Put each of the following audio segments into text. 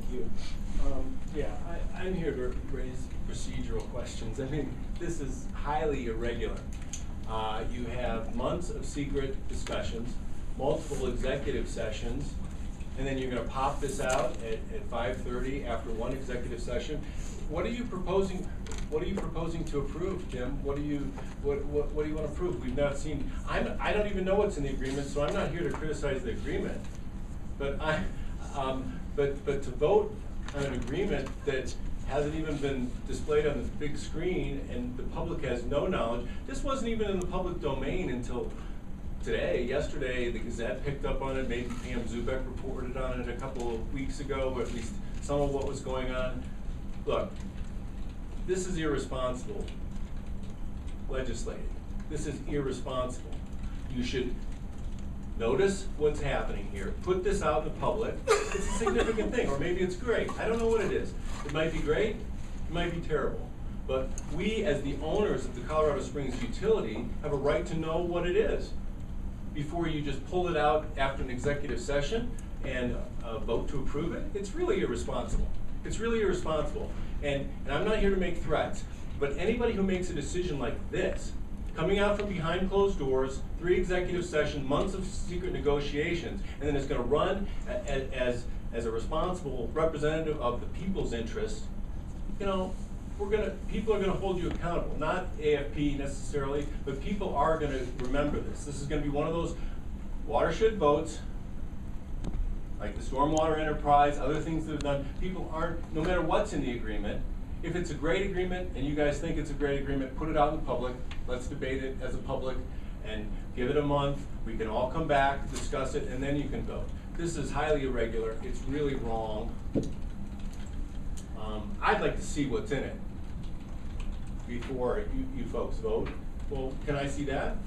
Thank you. Yeah, I'm here to raise procedural questions. I mean, this is highly irregular. You have months of secret discussions, multiple executive sessions, and then you're going to pop this out at 5:30 after one executive session. What are you proposing? What are you proposing to approve, Tim? What do you want to approve? We've not seen. I don't even know what's in the agreement, so I'm not here to criticize the agreement. But but to vote on an agreement that hasn't even been displayed on the big screen and the public has no knowledge. This wasn't even in the public domain until today. Yesterday, the Gazette picked up on it. Maybe Pam Zubek reported on it a couple of weeks ago, or at least some of what was going on. Look, this is irresponsible legislating. This is irresponsible. You should notice what's happening here. Put this out in the public. It's a significant thing, or maybe it's great. I don't know what it is. It might be great. It might be terrible. But we, as the owners of the Colorado Springs utility, have a right to know what it is before you just pull it out after an executive session and vote to approve it. It's really irresponsible. It's really irresponsible. And I'm not here to make threats, but anybody who makes a decision like this, coming out from behind closed doors, 3 executive sessions, months of secret negotiations, and then it's going to run as a responsible representative of the people's interests, you know, people are going to hold you accountable. Not AFP necessarily, but people are going to remember this. This is going to be one of those watershed votes, like the stormwater enterprise, other things that have done. People aren't, no matter what's in the agreement, if it's a great agreement and you guys think it's a great agreement, put it out in public. Let's debate it as a public and give it a month. We can all come back, discuss it, and then you can vote. This is highly irregular. It's really wrong. I'd like to see what's in it before you folks vote. Well, can I see that?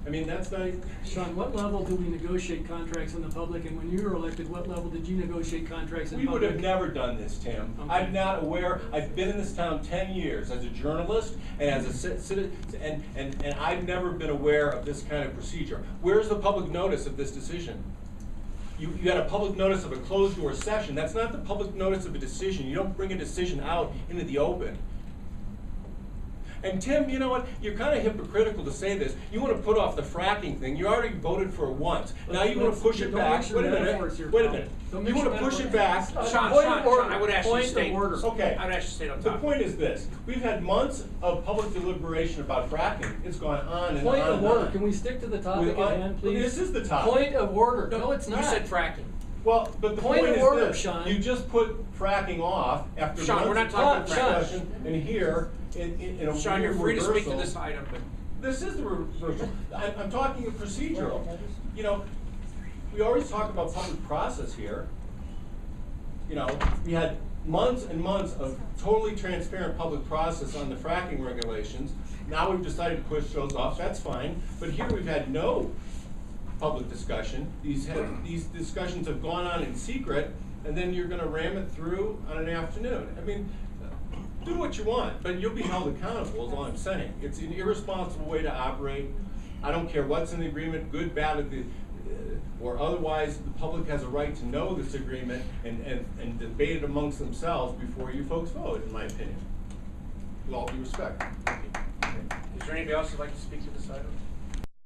I mean, that's not... Sean, what level do we negotiate contracts in the public, and when you were elected, what level did you negotiate contracts in We public? would have never done this, Tim. Okay. I'm not aware. I've been in this town 10 years as a journalist and as a citizen, and I've never been aware of this kind of procedure. Where's the public notice of this decision? You got a public notice of a closed door session. That's not the public notice of a decision. You don't bring a decision out into the open. And Tim, you know what? You're kind of hypocritical to say this. You want to put off the fracking thing. You already voted for it once. Now you want to push it back. Wait a minute. Wait a minute. You want to push it back. Sean, I would ask you to stay. Okay. I would ask you to stay on The top. point is this. We've had months of public deliberation about fracking. It's gone on and Point on of and order. on. Can we stick to the topic at hand, please? This is the topic. Point of order. No, it's not. You said fracking. Well, but the Point point of is order, this. Sean. You just put fracking off after Sean, months we're not of talking public Sean. discussion, and here in a Sean, you're weird free to speak to reversal. this item, but This is the reversal. I'm talking a procedural. You know, we always talk about public process here. You know, we had months and months of totally transparent public process on the fracking regulations. Now we've decided to push those off. That's fine. But here we've had no public discussion. These discussions have gone on in secret, and then you're going to ram it through on an afternoon. I mean, do what you want, but you'll be held accountable is all I'm saying. It's an irresponsible way to operate. I don't care what's in the agreement, good, bad, or otherwise, the public has a right to know this agreement and debate it amongst themselves before you folks vote, in my opinion. With all due respect. Thank you. is there anybody else who'd like to speak to this item?